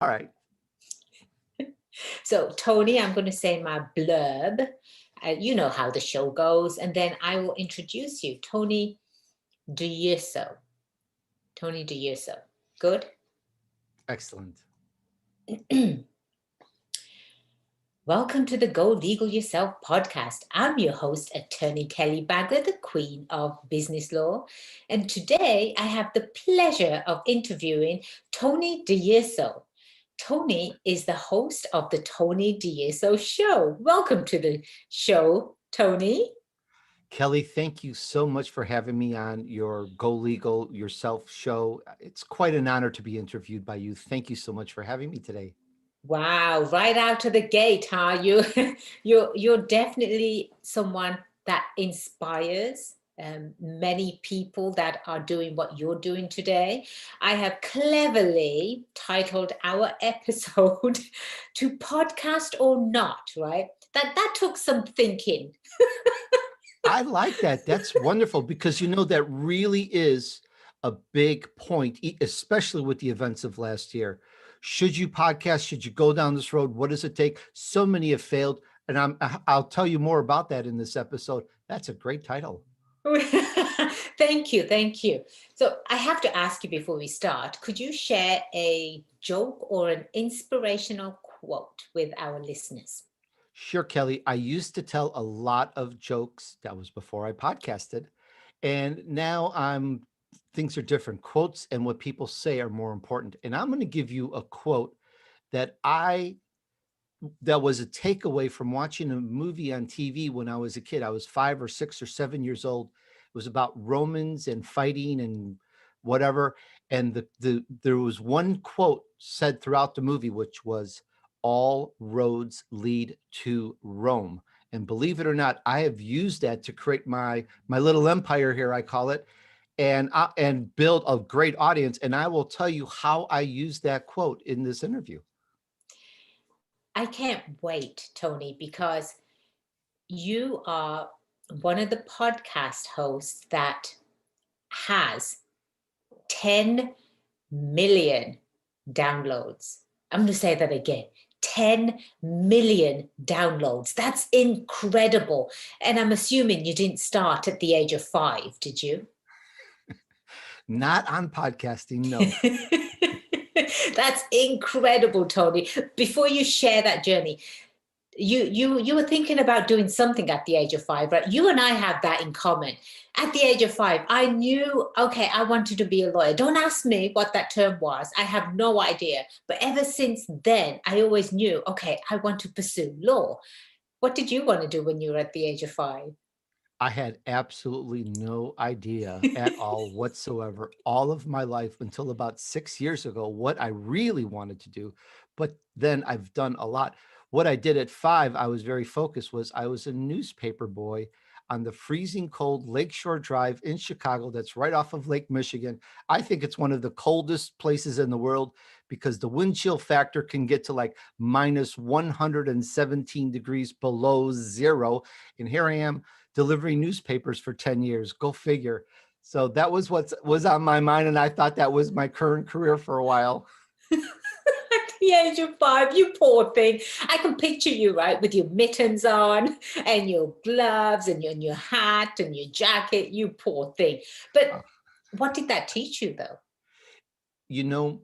All right. So, Tony, I'm going to say my blurb. You know how the show goes, and then I will introduce you. Tony Durso. Tony Durso. Good? Excellent. Welcome to the Go Legal Yourself podcast. I'm your host, Attorney Kelly Bagger, the Queen of Business Law. And today I have the pleasure of interviewing Tony Durso. Tony is the host of the Tony Durso Show. Welcome to the show, Tony. Kelly, thank you so much for having me on your Go Legal Yourself show. It's quite an honor to be interviewed by you. Thank you so much for having me today. Wow, right out of the gate, huh? You're definitely someone that inspires many people that are doing what you're doing today. I have cleverly titled our episode to podcast or not, right? That took some thinking. I like that. That's wonderful because that really is a big point, especially with the events of last year. Should you podcast? Should you go down this road? What does it take? So many have failed, and I'll tell you more about that in this episode. That's a great title. Thank you, thank you. So I have to ask you before we start, could you share a joke or an inspirational quote with our listeners? Sure, Kelly. I used to tell a lot of jokes. That was before I podcasted. And now things are different. Quotes and what people say are more important. And I'm going to give you a quote that that was a takeaway from watching a movie on TV when I was a kid. I was 5 or 6 or 7 years old. It was about Romans and fighting and whatever. And there was one quote said throughout the movie, which was, "All roads lead to Rome." And believe it or not, I have used that to create my little empire here, I call it, and build a great audience. And I will tell you how I use that quote in this interview. I can't wait, Tony, because you are one of the podcast hosts that has 10 million downloads. I'm going to say that again. 10 million downloads. That's incredible. And I'm assuming you didn't start at the age of 5, did you? Not on podcasting, no. That's incredible, Tony. Before you share that journey, you were thinking about doing something at the age of 5, right? You and I have that in common. At the age of 5, I knew, okay, I wanted to be a lawyer. Don't ask me what that term was. I have no idea. But ever since then, I always knew, okay, I want to pursue law. What did you want to do when you were at the age of 5? I had absolutely no idea at all whatsoever all of my life until about 6 years ago what I really wanted to do. But then I've done a lot. What I did at 5, I was very focused, was I was a newspaper boy on the freezing cold Lakeshore Drive in Chicago. That's right off of Lake Michigan. I think it's one of the coldest places in the world because the wind chill factor can get to like minus 117 degrees below zero. And here I am delivering newspapers for 10 years. Go figure. So that was what was on my mind. And I thought that was my current career for a while. At the age of 5, you poor thing. I can picture you, right, with your mittens on and your gloves and your hat and your jacket. You poor thing. But what did that teach you, though? You know,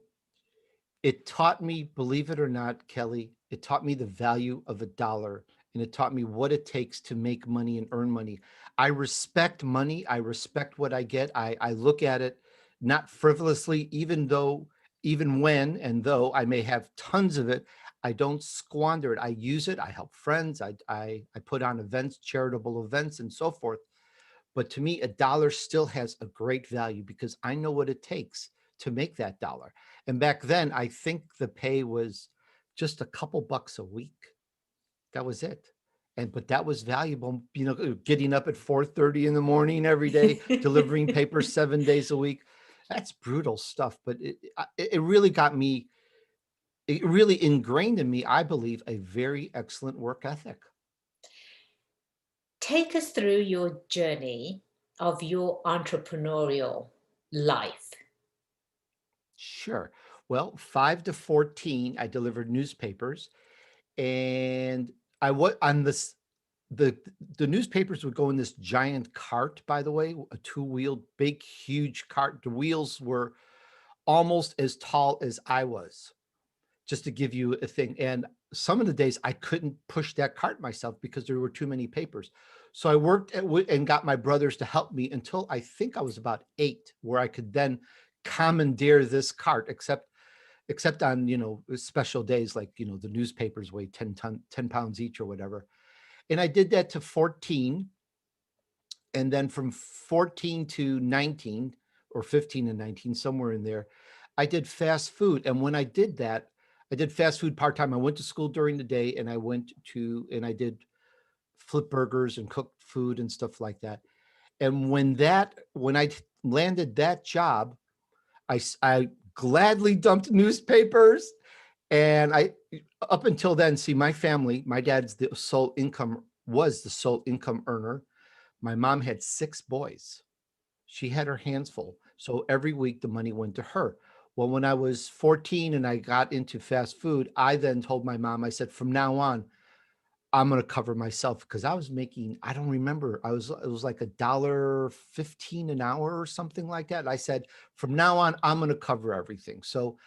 it taught me, believe it or not, Kelly, it taught me the value of a dollar, and it taught me what it takes to make money and earn money. I respect money. I respect what I get. I look at it not frivolously, even when and though I may have tons of it, I don't squander it. I use it. I help friends. I put on events, charitable events, and so forth. But to me, a dollar still has a great value because I know what it takes to make that dollar. And back then, I think the pay was just a couple bucks a week. That was it. But that was valuable, getting up at 4:30 in the morning every day, delivering papers 7 days a week. That's brutal stuff. But it really got me, it really ingrained in me, I believe, a very excellent work ethic. Take us through your journey of your entrepreneurial life. Sure. Well, 5 to 14, I delivered newspapers, and I was on this. The newspapers would go in this giant cart, by the way, a two-wheeled, big, huge cart. The wheels were almost as tall as I was, just to give you a thing. And some of the days I couldn't push that cart myself because there were too many papers. So I worked and got my brothers to help me until I think I was about 8, where I could then commandeer this cart, except on, special days, like, the newspapers weigh 10 pounds each or whatever. And I did that to 14. And then from 14 to 19, or 15 and 19, somewhere in there, I did fast food. And when I did that, I did fast food part-time. I went to school during the day, and I did flip burgers and cooked food and stuff like that. And when I landed that job, I gladly dumped newspapers. And up until then, see, my family, my dad's was the sole income earner. My mom had 6 boys. She had her hands full. So every week the money went to her. Well, when I was 14 and I got into fast food, I then told my mom, I said, from now on, I'm going to cover myself, because I was making, I don't remember, it was like $1.15 an hour or something like that. I said, from now on, I'm going to cover everything. So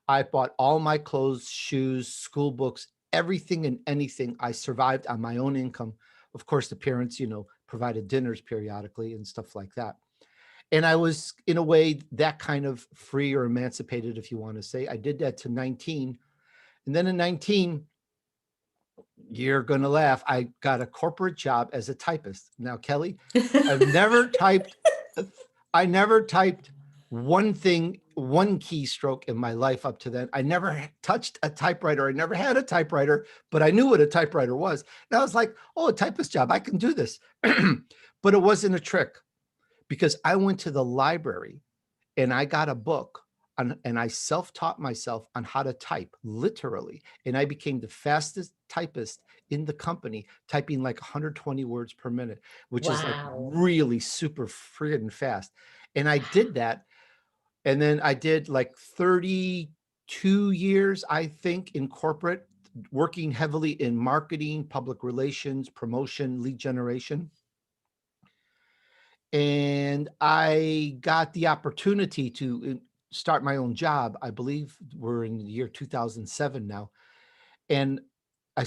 I bought all my clothes, shoes, school books, everything and anything. I survived on my own income. Of course, the parents, provided dinners periodically and stuff like that. And I was, in a way, that kind of free or emancipated, if you want to say. I did that to 19. And then in 19, you're going to laugh, I got a corporate job as a typist. Now, Kelly, I've never typed, I never typed one keystroke in my life up to then. I never touched a typewriter. I never had a typewriter, but I knew what a typewriter was. And I was like, oh, a typist job, I can do this. But it wasn't a trick, because I went to the library and I got a book and I self-taught myself on how to type, literally. And I became the fastest typist in the company, typing like 120 words per minute, which is like Wow. really super friggin' fast. And I did that. And then I did like 32 years, I think, in corporate, working heavily in marketing, public relations, promotion, lead generation. And I got the opportunity to start my own job. I believe we're in the year 2007 now. And I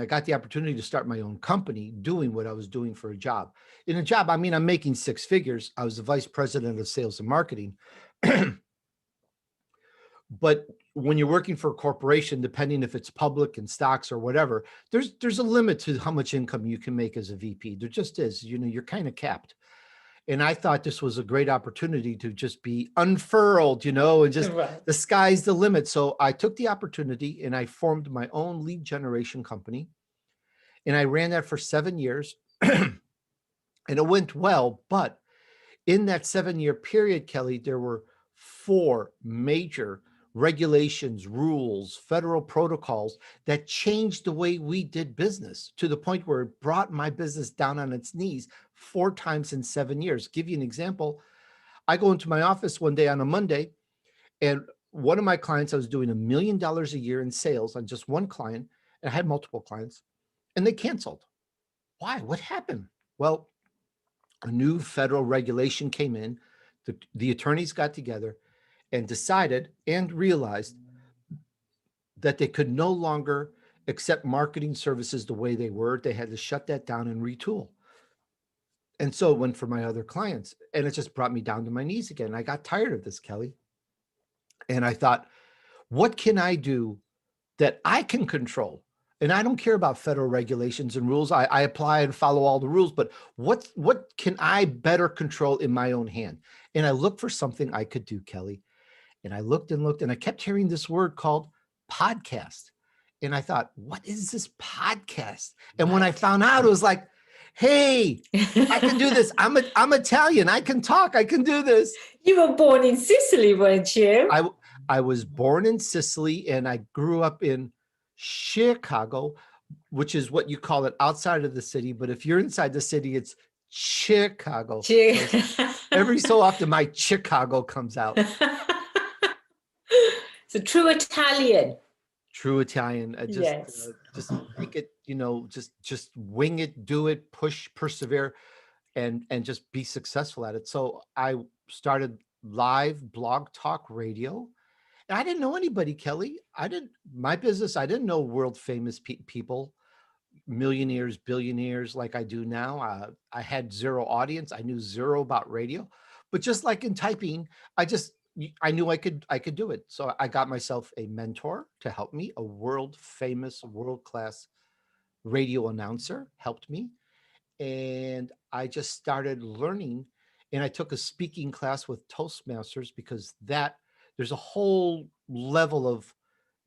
got the opportunity to start my own company doing what I was doing for a job. In a job, I mean, I'm making 6 figures. I was the vice president of sales and marketing. But when you're working for a corporation, depending if it's public and stocks or whatever, there's a limit to how much income you can make as a VP. There just is. You're kind of capped. And I thought this was a great opportunity to just be unfurled, and just Right. the sky's the limit. So I took the opportunity and I formed my own lead generation company. And I ran that for 7 years. And it went well. But in that 7-year period, Kelly, there were 4 major regulations, rules, federal protocols that changed the way we did business, to the point where it brought my business down on its knees 4 times in 7 years. Give you an example. I go into my office one day on a Monday, and one of my clients, I was doing $1 million a year in sales on just one client, and I had multiple clients, and they canceled. Why? What happened? Well, a new federal regulation came in. The attorneys got together and decided and realized that they could no longer accept marketing services the way they were. They had to shut that down and retool. And so it went for my other clients, and it just brought me down to my knees again. I got tired of this, Kelly. And I thought, what can I do that I can control? And I don't care about federal regulations and rules. I apply and follow all the rules, but what can I better control in my own hand? And I looked for something I could do, Kelly. And I looked and looked, and I kept hearing this word called podcast. And I thought, what is this podcast? And when I found out, it was like, hey, I can do this. I'm Italian. I can talk. I can do this. You were born in Sicily, weren't you? I was born in Sicily, and I grew up in Chicago, which is what you call it outside of the city. But if you're inside the city, it's Chicago. Every so often, my Chicago comes out. So true Italian. True Italian. Yes. Just make it, just wing it, do it, push, persevere, and just be successful at it. So I started live blog talk radio. And I didn't know anybody, Kelly. My business, I didn't know world famous people, millionaires, billionaires like I do now. I had zero audience. I knew zero about radio, but just like in typing, I knew I could do it. So I got myself a mentor to help me, a world famous, world class radio announcer helped me, and I just started learning. And I took a speaking class with Toastmasters because there's a whole level of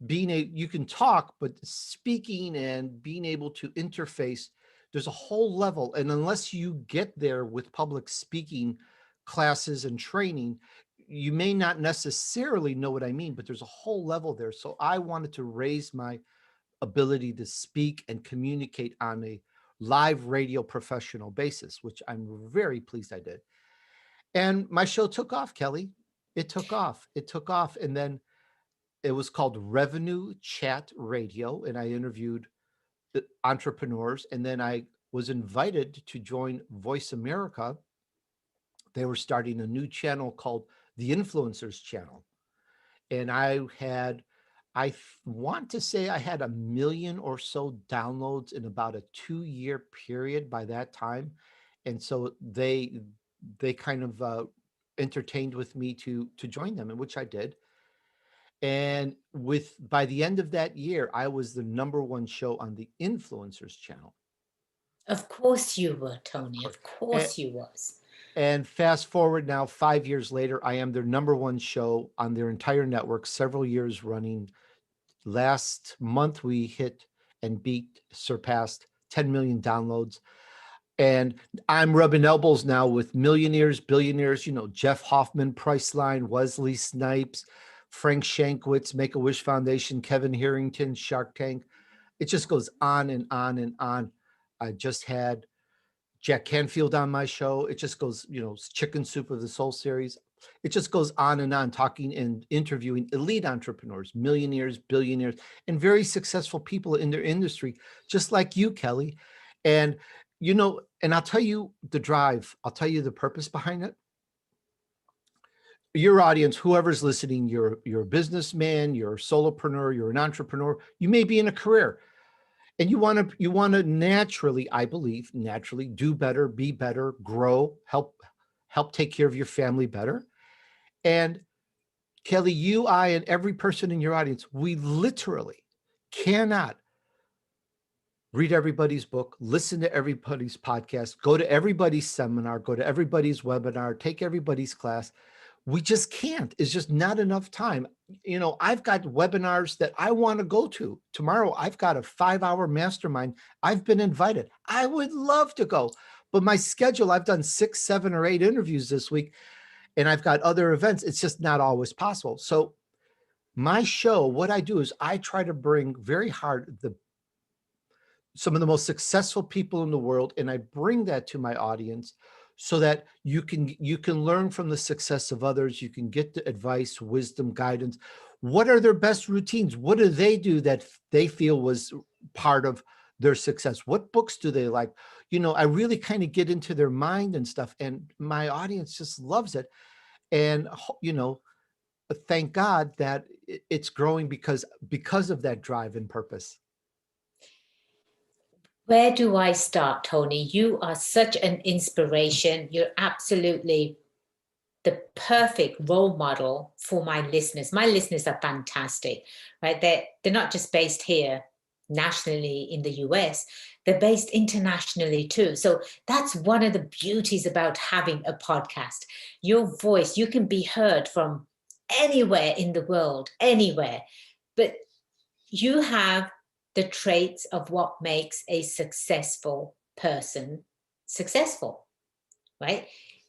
you can talk, but speaking and being able to interface, there's a whole level. And unless you get there with public speaking classes and training, you may not necessarily know what I mean, but there's a whole level there. So I wanted to raise my ability to speak and communicate on a live radio professional basis, which I'm very pleased I did. And my show took off, Kelly. It took off. It took off. And then it was called Revenue Chat Radio. And I interviewed the entrepreneurs. And then I was invited to join Voice America. They were starting a new channel called the Influencers Channel. And I want to say I had 1 million or so downloads in about a 2-year period by that time. And so they kind of entertained with me to join them, in which I did. And by the end of that year, I was the #1 show on the Influencers Channel. Of course you were, Tony. Of course. Of course you was. And fast forward now, 5 years later, I am their #1 show on their entire network, several years running. Last month, we hit and surpassed 10 million downloads. And I'm rubbing elbows now with millionaires, billionaires, Jeff Hoffman, Priceline, Wesley Snipes, Frank Shankwitz, Make-A-Wish Foundation, Kevin Harrington, Shark Tank. It just goes on and on and on. I just had Jack Canfield on my show. It just goes, Chicken Soup of the Soul series. It just goes on and on, talking and interviewing elite entrepreneurs, millionaires, billionaires, and very successful people in their industry, just like you, Kelly. And, and I'll tell you the drive, I'll tell you the purpose behind it. Your audience, whoever's listening, you're a businessman, you're a solopreneur, you're an entrepreneur, you may be in a career. And you want to naturally, I believe, do better, be better, grow, help take care of your family better. And Kelly, you, I, and every person in your audience, we literally cannot read everybody's book, listen to everybody's podcast, go to everybody's seminar, go to everybody's webinar, take everybody's class. We just can't. It's just not enough time. I've got webinars that I want to go to. Tomorrow, I've got a 5-hour mastermind. I've been invited. I would love to go. But my schedule, I've done 6, 7, or 8 interviews this week, and I've got other events. It's just not always possible. So my show, what I do is I try to bring very hard some of the most successful people in the world, and I bring that to my audience so that you can learn from the success of others. You can get the advice, wisdom, guidance. What are their best routines? What do they do that they feel was part of their success? What books do they like? I really kind of get into their mind and stuff, and my audience just loves it. And, thank God that it's growing because of that drive and purpose. Where do I start, Tony? You are such an inspiration. You're absolutely the perfect role model for my listeners. My listeners are fantastic, right? They're not just based here nationally in the US, they're based internationally too. So that's one of the beauties about having a podcast. Your voice, you can be heard from anywhere in the world, anywhere. But you have the traits of what makes a successful person successful, right?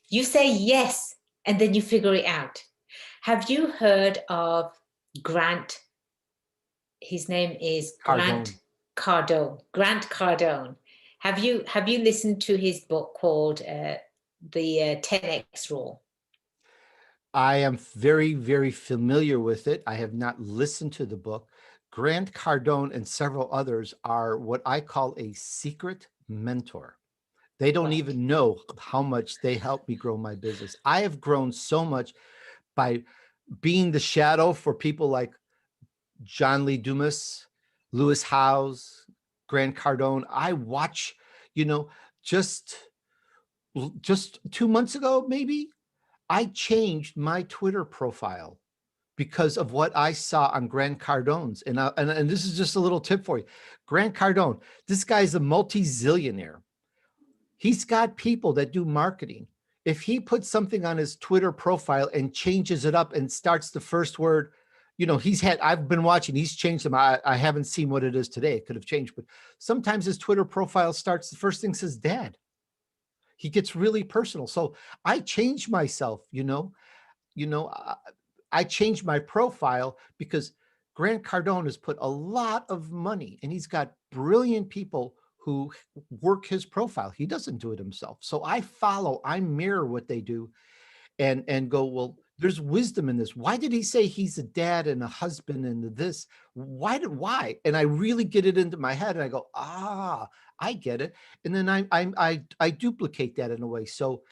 You say yes, and then you figure it out. Have you heard of Grant? His name is Grant Cardone. Grant Cardone. Have you listened to his book called the 10X Rule? I am very, very familiar with it. I have not listened to the book. Grant Cardone and several others are what I call a secret mentor. They don't Right. even know how much they helped me grow my business. I have grown so much by being the shadow for people like John Lee Dumas, Lewis Howes, Grant Cardone. I watch, you know, just just 2 months ago, maybe I changed my Twitter profile because of what I saw on Grant Cardone's. And this is just a little tip for you. Grant Cardone, this guy's a multi-zillionaire. He's got people that do marketing. If he puts something on his Twitter profile and changes it up and starts the first word, I've been watching, he's changed them. I haven't seen what it is today. It could have changed, but sometimes his Twitter profile starts, the first thing says dad. He gets really personal. So I changed myself, you know, I, I changed my profile because Grant Cardone has put a lot of money and he's got brilliant people who work his profile. He doesn't do it himself. So I mirror what they do and go, well, there's wisdom in this. Why did he say he's a dad and a husband and this? Why? And I really get it into my head and I go, I get it. And then I duplicate that in a way. So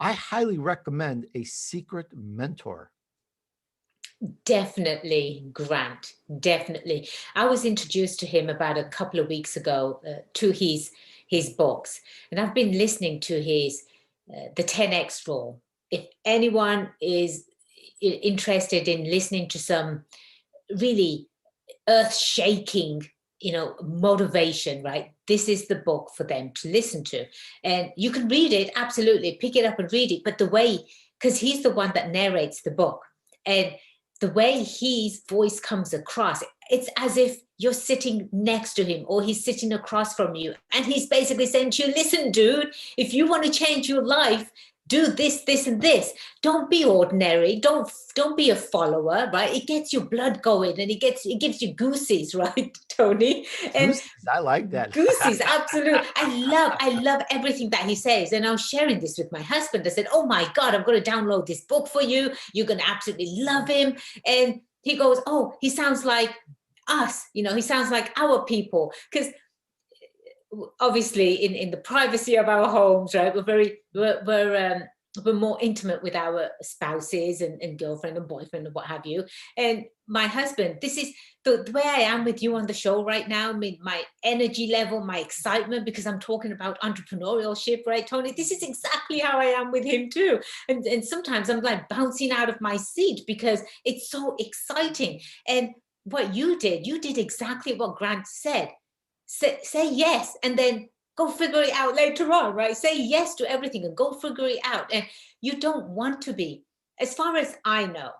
I highly recommend a secret mentor. Definitely, Grant. Definitely. I was introduced to him about a couple of weeks ago to his books, and I've been listening to his the 10x rule. If anyone is interested in listening to some really earth-shaking, motivation, right? This is the book for them to listen to, and you can read it. Absolutely, pick it up and read it. But the way, because he's the one that narrates the book, and the way his voice comes across, it's as if you're sitting next to him or he's sitting across from you. And he's basically saying to you, listen, dude, if you want to change your life, do this, this, and this. Don't be ordinary. Don't be a follower, right? It gets your blood going and it gives you goosies, right, Tony? And Gooses, I like that. goosies, absolutely. I love everything that he says. And I was sharing this with my husband. I said, oh my God, I'm going to download this book for you. You're going to absolutely love him. And he goes, oh, he sounds like us, he sounds like our people. Because obviously in the privacy of our homes, right, we're more intimate with our spouses and girlfriend and boyfriend and what have you. And my husband, this is the way I am with you on the show right now. I mean, my energy level, my excitement, because I'm talking about entrepreneurship, right, Tony? This is exactly how I am with him too. And sometimes I'm like bouncing out of my seat because it's so exciting. And what you did exactly what Grant said. Say yes, and then go figure it out later on, right? Say yes to everything and go figure it out. And you don't want to be, as far as I know,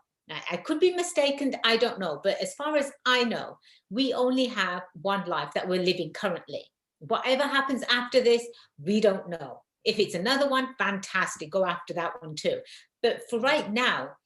I could be mistaken, I don't know, but as far as I know, we only have one life that we're living currently. Whatever happens after this, we don't know. If it's another one, fantastic, go after that one too. But for right now,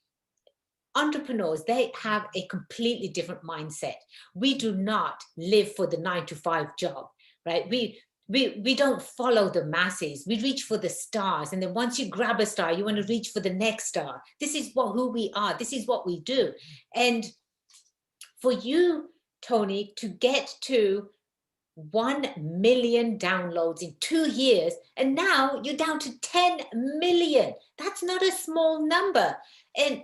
entrepreneurs, they have a completely different mindset. We do not live for the 9 to 5 job, right? We don't follow the masses. We reach for the stars, and then once you grab a star, you want to reach for the next star. This is who we are. This is what we do. And for you, Tony, to get to 1 million downloads in 2 years, and now you're down to 10 million. That's not a small number. And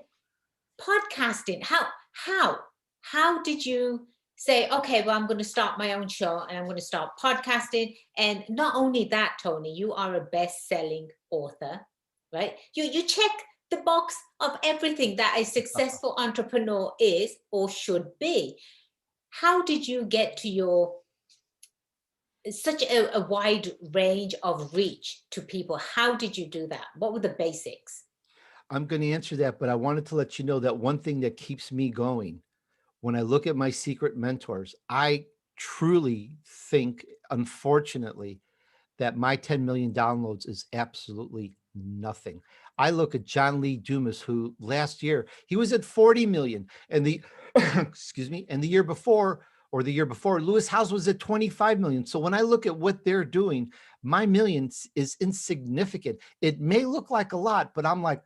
podcasting, how did you say, okay, well, I'm going to start my own show and I'm going to start podcasting? And not only that, Tony, you are a best-selling author, right? You check the box of everything that a successful entrepreneur is or should be. How did you get to your such a wide range of reach to people? How did you do that? What were the basics? I'm going to answer that, but I wanted to let you know that one thing that keeps me going when I look at my secret mentors, I truly think, unfortunately, that my 10 million downloads is absolutely nothing. I look at John Lee Dumas, who last year he was at 40 million, and the excuse me, and the year before, Lewis Howes was at 25 million. So when I look at what they're doing, my millions is insignificant. It may look like a lot, but I'm like,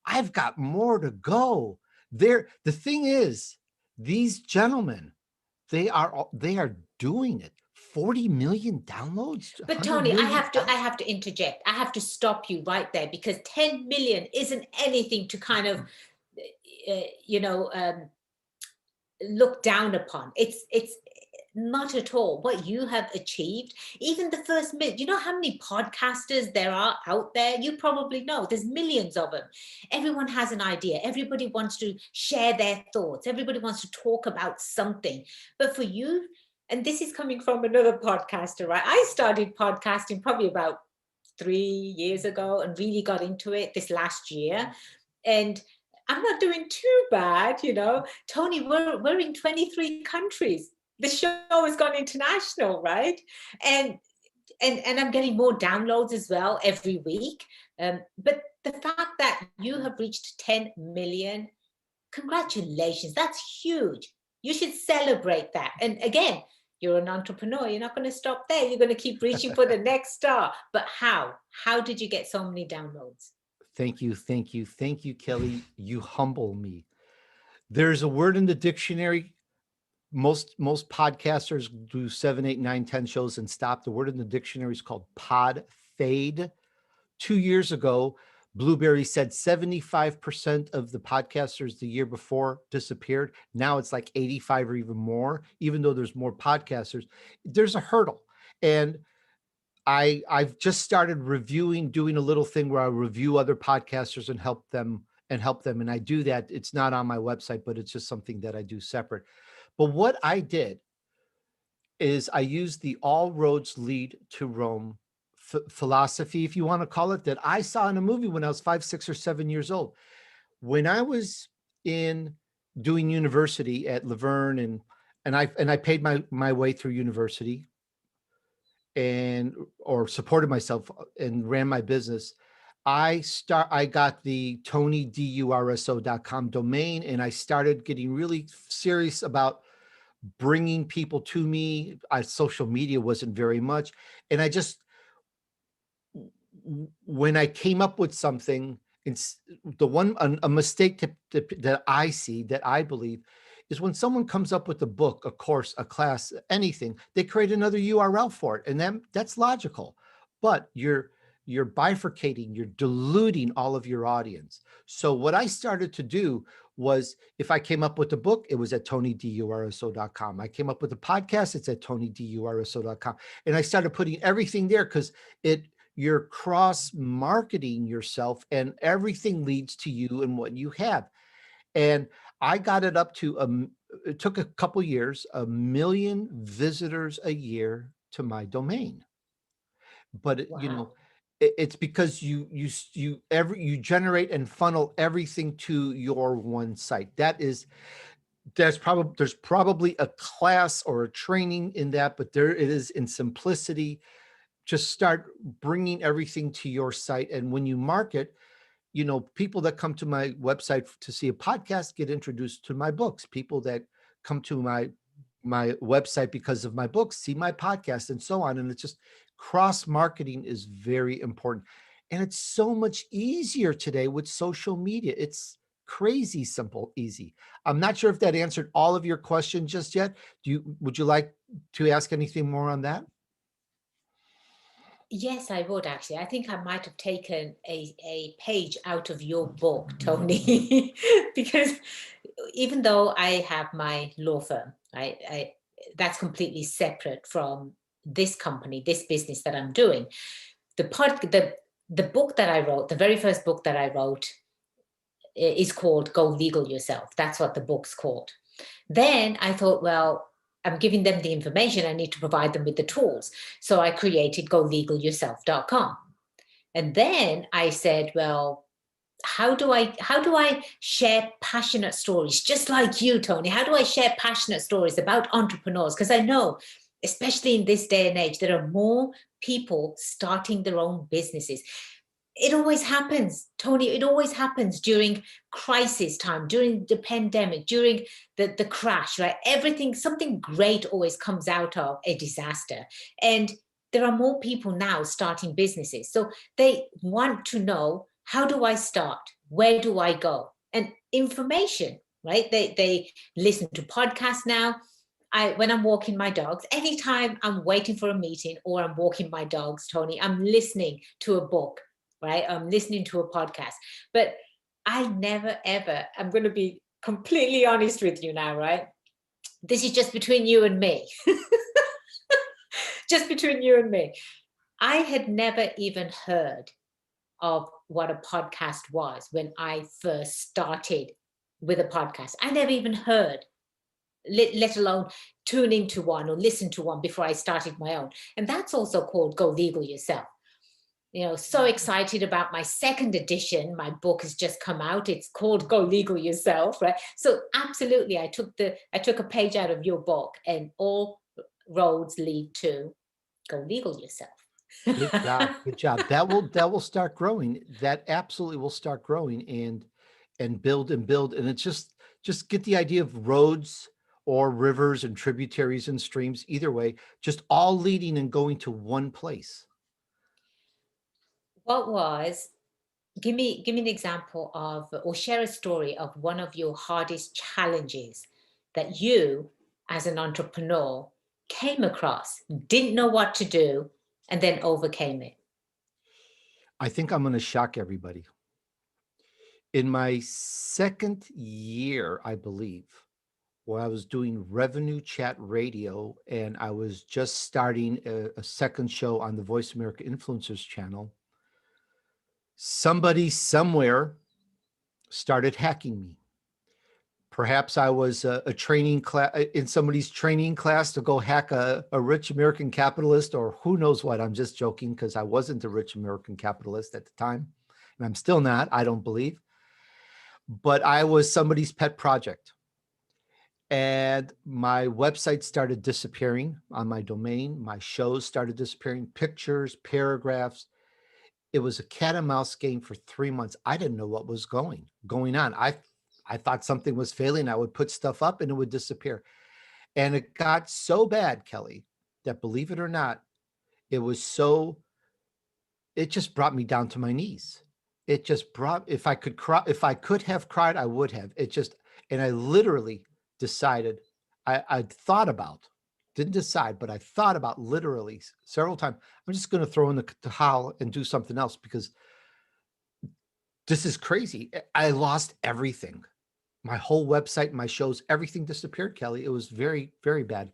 I've got more to go. There, the thing is, these gentlemen, they are doing it. 40 million downloads, But 100 Tony, I million. have to I have to interject. I have to stop you right there, because 10 million isn't anything to kind of you know, look down upon. It's not at all what you have achieved. Even the first minute, you know how many podcasters there are out there? You probably know there's millions of them. Everyone has an idea. Everybody wants to share their thoughts. Everybody wants to talk about something. But for you, and this is coming from another podcaster, right? I started podcasting probably about 3 years ago and really got into it this last year. And I'm not doing too bad, you know. Tony, we're in 23 countries. The show has gone international, right? And and I'm getting more downloads as well every week. But the fact that you have reached 10 million, congratulations, that's huge. You should celebrate that. And again, you're an entrepreneur. You're not going to stop there. You're going to keep reaching for the next star. But how? How did you get so many downloads? Thank you, thank you, thank you, Kelly. You humble me. There's a word in the dictionary. Most podcasters do 7, 8, 9, 10 shows and stop. The word in the dictionary is called pod fade. 2 years ago, Blueberry said 75% of the podcasters the year before disappeared. Now it's like 85 or even more, even though there's more podcasters. There's a hurdle. And I've just started reviewing, doing a little thing where I review other podcasters and help them. And I do that. It's not on my website, but it's just something that I do separate. But what I did is I used the all roads lead to Rome philosophy, if you want to call it, that I saw in a movie when I was 5, 6, or 7 years old. When I was in doing university at Laverne, and I paid my way through university and or supported myself and ran my business. I got the TonyDurso.com domain, and I started getting really serious about bringing people to me. Social media wasn't very much. And I just, when I came up with something, it's a mistake that I see, that I believe, is when someone comes up with a book, a course, a class, anything, they create another URL for it. And that's logical. But you're bifurcating, you're diluting all of your audience. So what I started to do was, if I came up with a book, it was at TonyDurso.com. I came up with a podcast, it's at TonyDurso.com. And I started putting everything there because you're cross marketing yourself, and everything leads to you and what you have. And I got it up to, it took a couple years, 1 million visitors a year to my domain. But Wow. it's because you generate and funnel everything to your one site. There's probably a class or a training in that, but there it is in simplicity. Just start bringing everything to your site. And when you market, people that come to my website to see a podcast get introduced to my books. People that come to my website because of my books see my podcast, and so on. And it's just, cross marketing is very important. And it's so much easier today with social media. It's crazy simple, easy. I'm not sure if that answered all of your questions just yet. Would you like to ask anything more on that? Yes, I would actually. I think I might have taken a page out of your book, Tony, because even though I have my law firm, right, that's completely separate from this company, this business that I'm doing. The book that I wrote, the very first book that I wrote, is called Go Legal Yourself. That's what the book's called. Then I thought, well, I'm giving them the information. I need to provide them with the tools. So I created golegalyourself.com. And then I said, well, how do I share passionate stories just like you, Tony? How do I share passionate stories about entrepreneurs? Because I know, especially in this day and age, there are more people starting their own businesses. It always happens, Tony. It always happens during crisis time, during the pandemic, during the crash, right? Everything, something great always comes out of a disaster. And there are more people now starting businesses. So they want to know, how do I start? Where do I go? And information, right? They listen to podcasts now. When I'm walking my dogs, anytime I'm waiting for a meeting or I'm walking my dogs, Tony, I'm listening to a book, right? I'm listening to a podcast. But I never ever, I'm going to be completely honest with you now, right? This is just between you and me. Just between you and me. I had never even heard of what a podcast was when I first started with a podcast. I never even heard, let alone tune into one or listen to one before I started my own. And that's also called Go Legal Yourself. You know, so excited about my second edition. My book has just come out. It's called Go Legal Yourself, right? So absolutely, I took a page out of your book, and all roads lead to Go Legal Yourself. Good job. Good job. That will start growing. That absolutely will start growing and build and build. And it's just get the idea of roads or rivers and tributaries and streams, either way, just all leading and going to one place. What was, give me an example of, or share a story of one of your hardest challenges that you as an entrepreneur came across, didn't know what to do, and then overcame it. I think I'm going to shock everybody. In my second year, I believe, where I was doing revenue chat radio, and I was just starting a second show on the Voice America Influencers channel, somebody somewhere started hacking me. Perhaps I was a training class in somebody's training class to go hack a rich American capitalist, or who knows what. I'm just joking, because I wasn't a rich American capitalist at the time, and I'm still not, I don't believe. But I was somebody's pet project. And my website started disappearing on my domain. My shows started disappearing, pictures, paragraphs. It was a cat and mouse game for 3 months. I didn't know what was going on. I thought something was failing. I would put stuff up and it would disappear. And it got so bad, Kelly, that, believe it or not, it just brought me down to my knees. It just brought, if I could cry, if I could have cried, I would have. And I literally decided, I thought about, didn't decide, but I thought about literally several times, I'm just going to throw in the towel and do something else, because this is crazy. I lost everything. My whole website, my shows, everything disappeared, Kelly. It was very, very bad.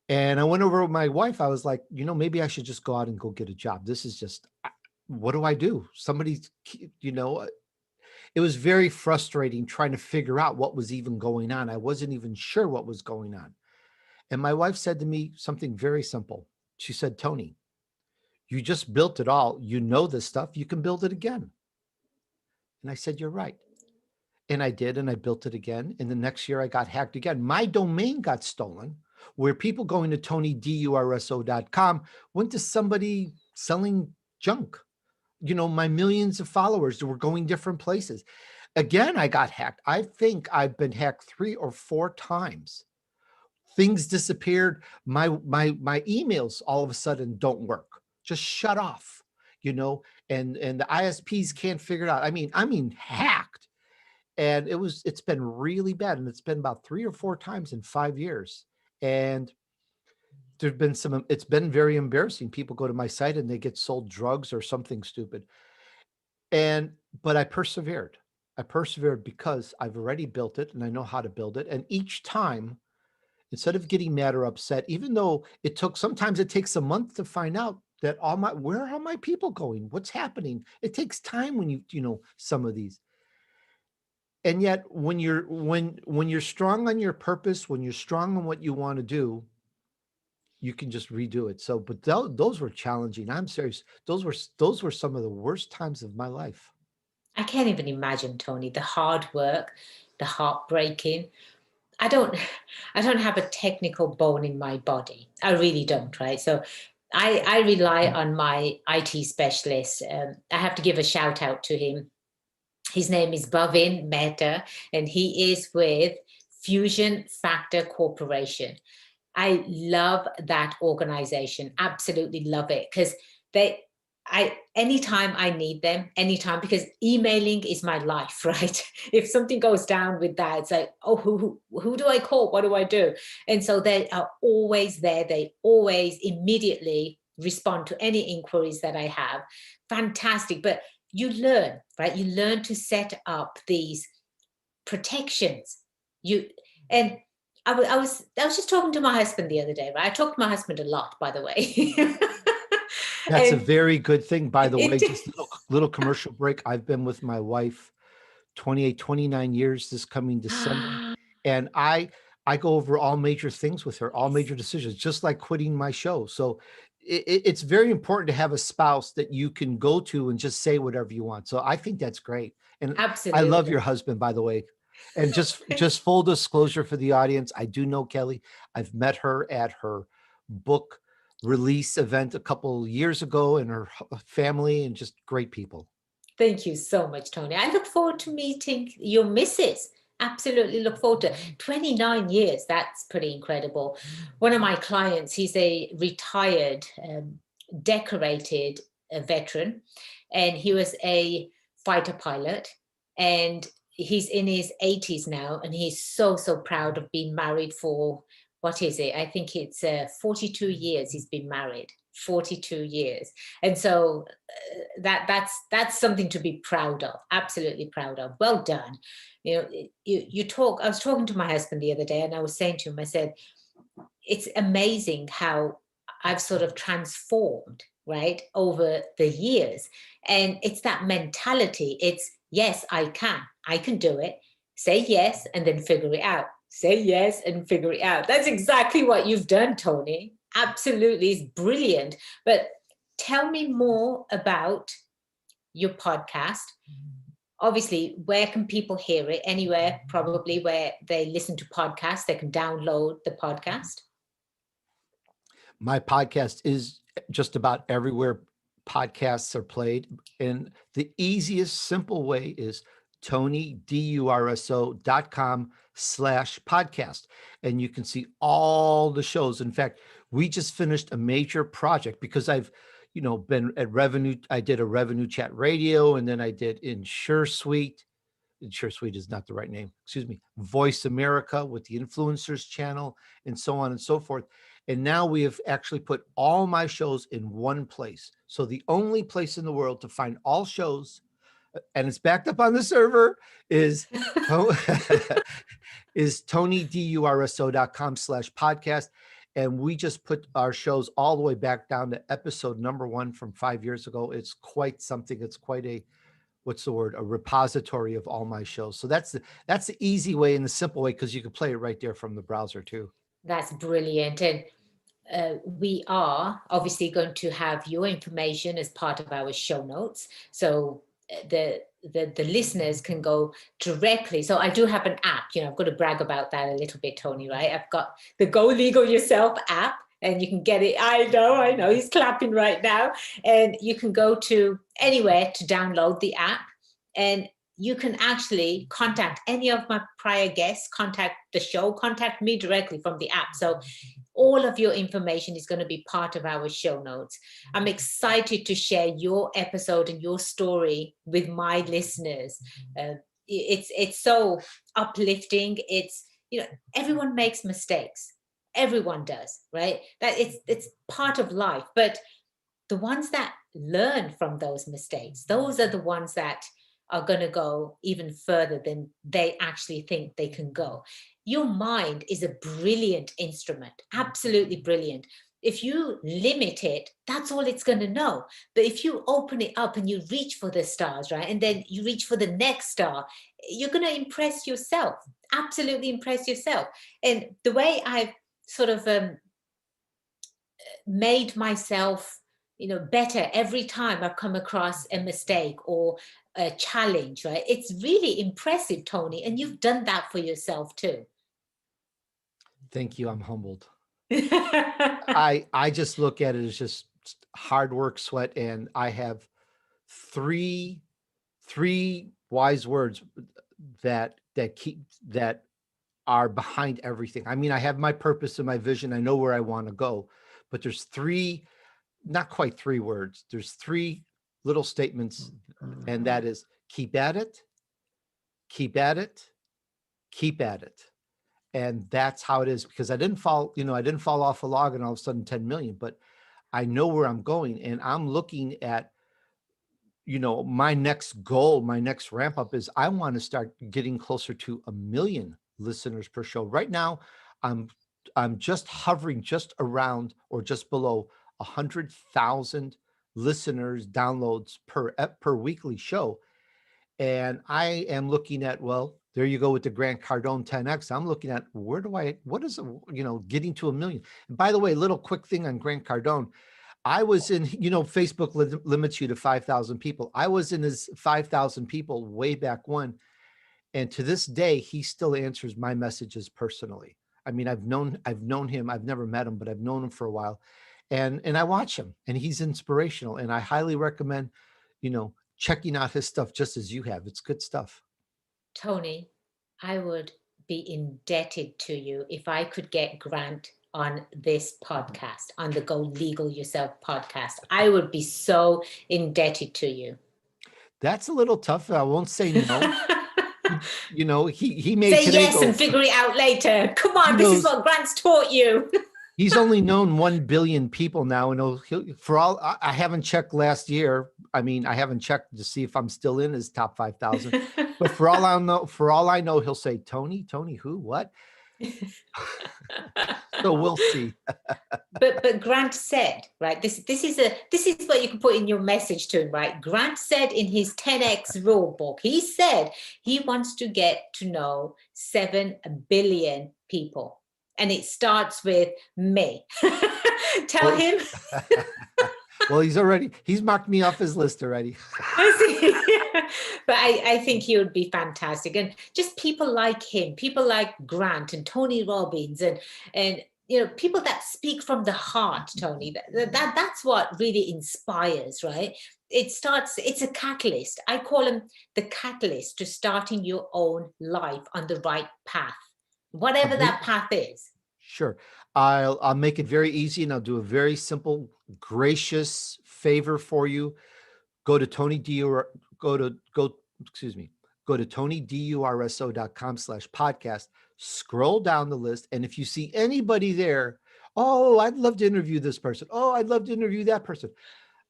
And I went over with my wife. I was like, maybe I should just go out and go get a job. This is just, what do I do? It was very frustrating trying to figure out what was even going on. I wasn't even sure what was going on. And my wife said to me something very simple. She said, Tony, you just built it all. You know this stuff. You can build it again. And I said, you're right. And I did, and I built it again. And the next year I got hacked again. My domain got stolen, where people going to TonyDurso.com went to somebody selling junk. My millions of followers were going different places. Again, I got hacked. I think I've been hacked 3 or 4 times. Things disappeared. My emails all of a sudden don't work. Just shut off, and the ISPs can't figure it out. I mean hacked. And it's been really bad. And it's been about 3 or 4 times in 5 years. And there've been it's been very embarrassing. People go to my site and they get sold drugs or something stupid. But I persevered. Because I've already built it and I know how to build it. And each time, instead of getting mad or upset, even though sometimes it takes a month to find out that where are all my people going? What's happening? It takes time when some of these. And yet when you're strong on your purpose, when you're strong on what you want to do, you can just redo it. So, but those were challenging. I'm serious. Those were some of the worst times of my life. I can't even imagine, Tony, the hard work, the heartbreaking. I don't have a technical bone in my body. I really don't, right? So I rely on my IT specialist. I have to give a shout out to him. His name is Bhavin Mehta, and he is with Fusion Factor Corporation. I love that organization. Absolutely love it, because Anytime I need them, anytime, because emailing is my life, right? If something goes down with that, it's like, oh, who do I call? What do I do? And so they are always there. They always immediately respond to any inquiries that I have. Fantastic. But you learn, right? You learn to set up these protections. You and I was just talking to my husband the other day, right? I talk to my husband a lot, by the way. That's a And very good thing, by the way. it Just a little commercial break. I've been with my wife 28, 29 years this coming December. And I go over all major things with her, all major decisions, just like quitting my show. So it's very important to have a spouse that you can go to and just say whatever you want. So I think that's great. And I love absolutely. your husband, by the way. And just full disclosure for the audience, I do know Kelly. I've met her at her book release event a couple years ago, and her family, and just great people. Thank you so much, Tony. I look forward to meeting your missus. Absolutely look forward to 29 years. That's pretty incredible. One of my clients, he's a retired, decorated veteran, and he was a fighter pilot. And he's in his 80s now, and he's so, so proud of being married for, what is it? I think it's 42 years he's been married. 42 years. And so that's something to be proud of, absolutely proud of. Well done. You know, you talk, I was talking to my husband the other day, and I was saying to him, I said, it's amazing how I've sort of transformed, right, over the years. And it's that mentality. It's, yes, I can do it. Say yes and then figure it out. Say yes and figure it out. That's exactly what you've done, Tony. Absolutely. It's brilliant. But tell me more about your podcast. Obviously, where can people hear it? Anywhere, probably, where they listen to podcasts, they can download the podcast. My podcast is just about everywhere podcasts are played. And the easiest, simple way is TonyDurso.com/podcast. And you can see all the shows. In fact, we just finished a major project because I've, been at Revenue. I did a Revenue Chat Radio, and then I did Insure Suite. Insure Suite is not the right name. Excuse me. Voice America with the Influencers channel, and so on and so forth. And now we have actually put all my shows in one place. So the only place in the world to find all shows, and it's backed up on the server, is is TonyDurso.com/podcast. And we just put our shows all the way back down to episode number 1 from 5 years ago. It's quite something. It's quite a, what's the word, a repository of all my shows. So that's the easy way and the simple way, because you can play it right there from the browser too. That's brilliant. And we are obviously going to have your information as part of our show notes. So the listeners can go directly. So I do have an app, I've got to brag about that a little bit, Tony, right? I've got the Go Legal Yourself app, and you can get it. I know, he's clapping right now. And you can go to anywhere to download the app, and you can actually contact any of my prior guests, contact the show, contact me directly from the app. So all of your information is going to be part of our show notes. I'm excited to share your episode and your story with my listeners. It's so uplifting. It's, everyone makes mistakes. Everyone does, right? That it's part of life. But the ones that learn from those mistakes, those are the ones that are going to go even further than they actually think they can go. Your mind is a brilliant instrument, absolutely brilliant. If you limit it, that's all it's going to know. But if you open it up and you reach for the stars, right, and then you reach for the next star, you're going to impress yourself, absolutely impress yourself. And the way I've sort of made myself better every time I've come across a mistake or a challenge, right? It's really impressive, Tony, and you've done that for yourself too. Thank you. I'm humbled. I just look at it as just hard work, sweat, and I have three wise words that are behind everything. I mean, I have my purpose and my vision. I know where I want to go, but there's three not quite 3 words. There's 3 little statements, and that is keep at it, keep at it, keep at it. And that's how it is, because I didn't fall off a log and all of a sudden 10 million, but I know where I'm going, and I'm looking at, my next goal, my next ramp up is I want to start getting closer to 1 million listeners per show. Right now, I'm just hovering just around or just below 100,000 listeners downloads per weekly show. And I am looking at, well, there you go with the Grant Cardone 10X. I'm looking at what is, getting to 1 million. And by the way, little quick thing on Grant Cardone. I was in, Facebook limits you to 5,000 people. I was in his 5,000 people way back when. And to this day, he still answers my messages personally. I mean, I've known him. I've never met him, but I've known him for a while. And I watch him, and he's inspirational. And I highly recommend, checking out his stuff just as you have. It's good stuff. Tony, I would be indebted to you if I could get Grant on this podcast, on the Go Legal Yourself podcast. I would be so indebted to you. That's a little tough. I won't say no. He made say today yes go, and figure it out later. Come on, this is what Grant's taught you. He's only known 1 billion people now, and for all I haven't checked last year. I mean, I haven't checked to see if I'm still in his top 5,000. But for all I know, he'll say, Tony, who, what? So we'll see. but Grant said, right, this is what you can put in your message to him, right? Grant said in his 10X rule book, he said he wants to get to know 7 billion people. And it starts with me. Tell him. Well, he's marked me off his list already. But I think he would be fantastic. And just people like him, people like Grant and Tony Robbins and people that speak from the heart, Tony, that's what really inspires, right? It's a catalyst. I call him the catalyst to starting your own life on the right path, whatever that path is. Sure. I'll make it very easy, and I'll do a very simple, gracious favor for you. Go to TonyDurso.com/podcast, scroll down the list. And if you see anybody there, oh, I'd love to interview this person. Oh, I'd love to interview that person.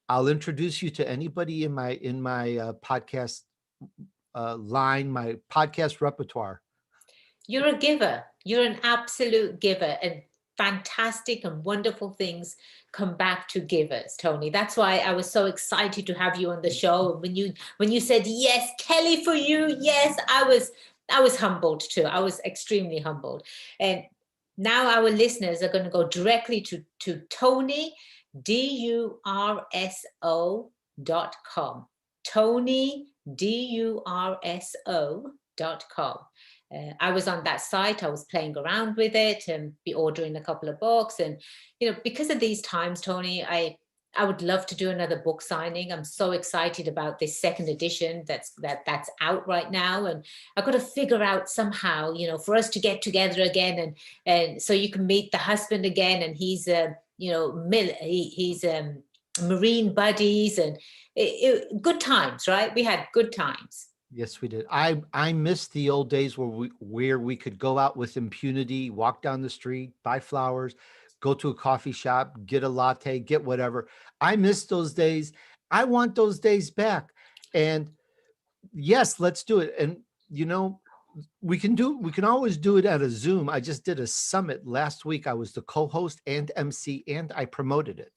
I'll introduce you to anybody in my podcast line, my podcast repertoire. You're a giver. You're an absolute giver, and fantastic and wonderful things come back to givers, Tony. That's why I was so excited to have you on the show. And when you said yes, Kelly, for you, yes, I was humbled too. I was extremely humbled. And now our listeners are going to go directly to Tony, DURSO.com. Tony, DURSO.com. I was on that site. I was playing around with it and be ordering a couple of books. And, because of these times, Tony, I would love to do another book signing. I'm so excited about this second edition that's out right now. And I've got to figure out somehow, for us to get together again and so you can meet the husband again. And he's, he's marine buddies and good times, right? We had good times. Yes, we did. I miss the old days where we could go out with impunity, walk down the street, buy flowers, go to a coffee shop, get a latte, get whatever. I miss those days. I want those days back. And yes, let's do it. And we can always do it at a Zoom. I just did a summit last week. I was the co-host and MC, and I promoted it.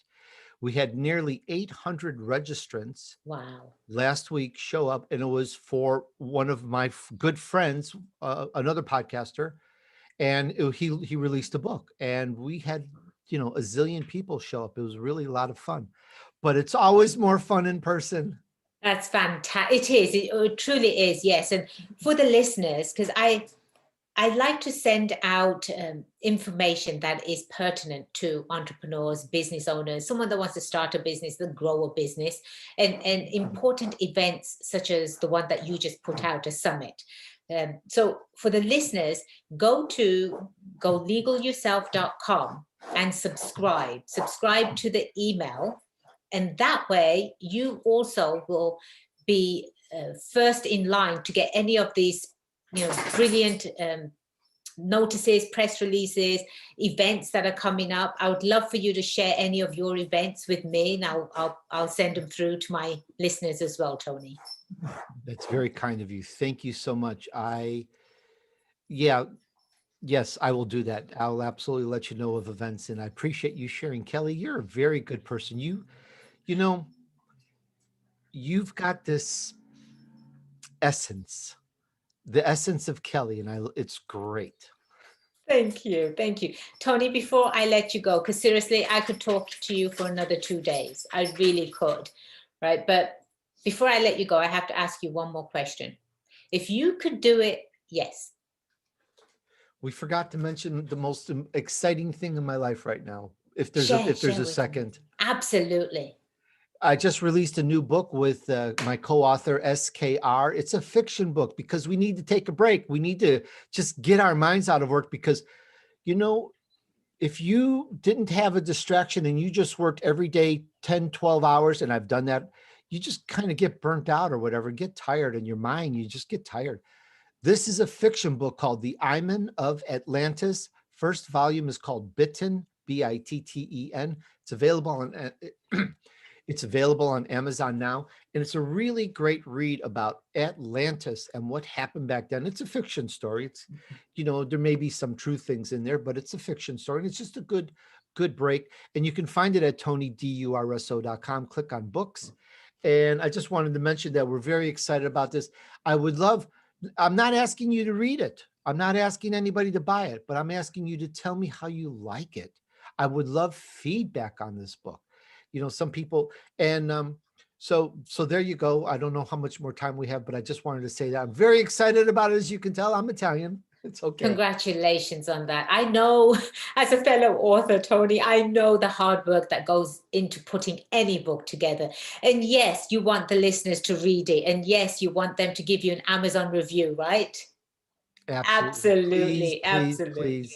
We had nearly 800 registrants. Wow. Last week show up, and it was for one of my good friends, another podcaster, and he released a book, and we had a zillion people show up. It was really a lot of fun, but it's always more fun in person. That's fantastic. It is. It truly is. Yes, and for the listeners, because I like to send out information that is pertinent to entrepreneurs, business owners, someone that wants to start a business, that grow a business, and important events such as the one that you just put out, a summit. So for the listeners, go to golegalyourself.com and subscribe to the email And that way, you also will be first in line to get any of these, brilliant notices, press releases, events that are coming up. I would love for you to share any of your events with me, and I'll send them through to my listeners as well, Tony. That's very kind of you. Thank you so much. Yeah, yes, I will do that. I'll absolutely let you know of events, and I appreciate you sharing. Kelly, you're a very good person. You know, you've got this essence, the essence of Kelly, and it's great. Thank you. Thank you. Tony, before I let you go, because seriously, I could talk to you for another 2 days. I really could, right? But before I let you go, I have to ask you one more question. If you could do it, yes. We forgot to mention the most exciting thing in my life right now. If there's Share a with me. second. Absolutely. I just released a new book with my co-author SKR. It's a fiction book because we need to take a break. We need to just get our minds out of work because, if you didn't have a distraction and you just worked every day 10, 12 hours, and I've done that, you just kind of get burnt out or whatever, get tired in your mind. You just get tired. This is a fiction book called The Hymen of Atlantis. First volume is called Bitten, Bitten. It's available on it's available on Amazon now, and it's a really great read about Atlantis and what happened back then. It's a fiction story. It's, there may be some true things in there, but it's a fiction story, and it's just a good break. And you can find it at tonydurso.com. Click on books. And I just wanted to mention that we're very excited about this. I'm not asking you to read it. I'm not asking anybody to buy it, but I'm asking you to tell me how you like it. I would love feedback on this book. Some people, and so there you go. I don't know how much more time we have, but I just wanted to say that I'm very excited about it. As you can tell, I'm Italian. It's okay. Congratulations on that. I know, as a fellow author, Tony, I know the hard work that goes into putting any book together. And yes, you want the listeners to read it. And yes, you want them to give you an Amazon review, right? Absolutely. Absolutely.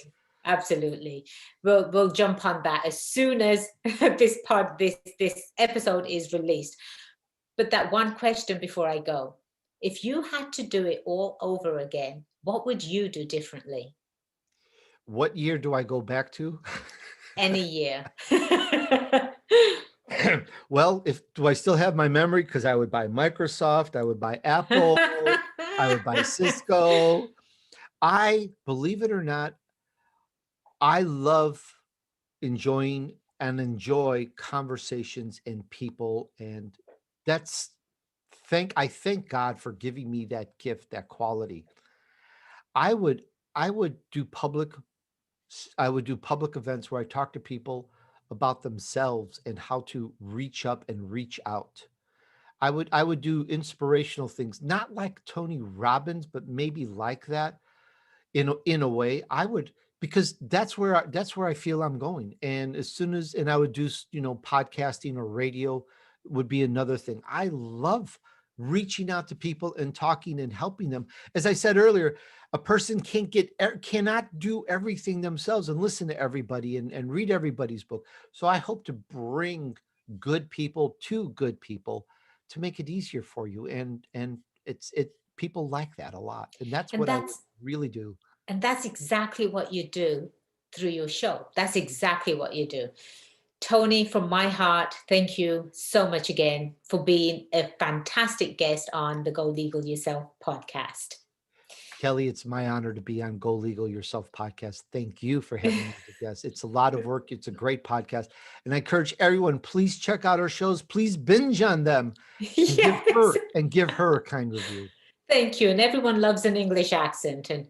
Absolutely. We'll jump on that as soon as this episode is released. But that one question before I go, if you had to do it all over again, what would you do differently? What year do I go back to? Any year. Well, do I still have my memory? Because I would buy Microsoft, I would buy Apple, I would buy Cisco. Believe it or not, I love enjoy conversations and people. And I thank God for giving me that gift, that quality. I would do public events where I talk to people about themselves and how to reach up and reach out. I would do inspirational things, not like Tony Robbins, but maybe like that in a way. I would, because that's where I feel I'm going. And I would do, podcasting or radio would be another thing. I love reaching out to people and talking and helping them. As I said earlier, a person cannot do everything themselves and listen to everybody and read everybody's book. So I hope to bring good people to good people to make it easier for you. And people like that a lot. And that's what I really do. And that's exactly what you do through your show. That's exactly what you do. Tony, from my heart, thank you so much again for being a fantastic guest on the Go Legal Yourself podcast. Kelly, it's my honor to be on Go Legal Yourself podcast. Thank you for having me as a guest. It's a lot of work. It's a great podcast. And I encourage everyone, please check out our shows. Please binge on them and, yes. give her a kind review. Thank you. And everyone loves an English accent. And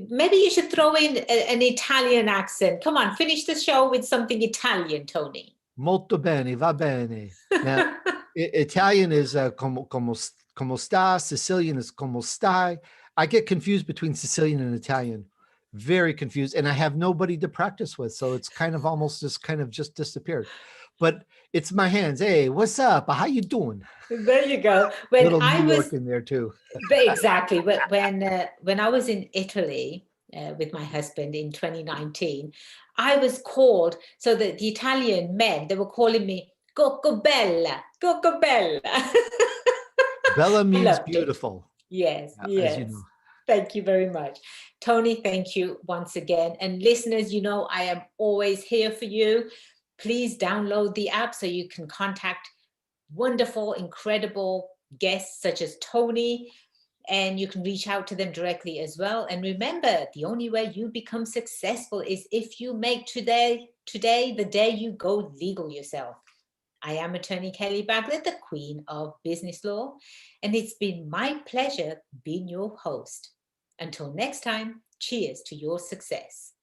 maybe you should throw in an Italian accent. Come on, finish the show with something Italian, Tony. Molto bene, va bene. Now, Italian is como sta, Sicilian is como stai. I get confused between Sicilian and Italian, very confused, and I have nobody to practice with, so it's kind of almost just disappeared. But it's my hands. Hey, what's up? How you doing? There you go. Little New York in there too. Exactly. When I was in Italy, with my husband in 2019, I was called, so that the Italian men, they were calling me Coccobella, Coccobella. Bella I means loved it. beautiful, Yes, as you know. yes. Thank you very much. Tony, thank you once again. And listeners, you know, I am always here for you. Please download the app so you can contact wonderful, incredible guests such as Tony, and you can reach out to them directly as well. And remember, the only way you become successful is if you make today the day you go legal yourself. I am Attorney Kelly Baglet, the Queen of Business Law, and it's been my pleasure being your host. Until next time, cheers to your success.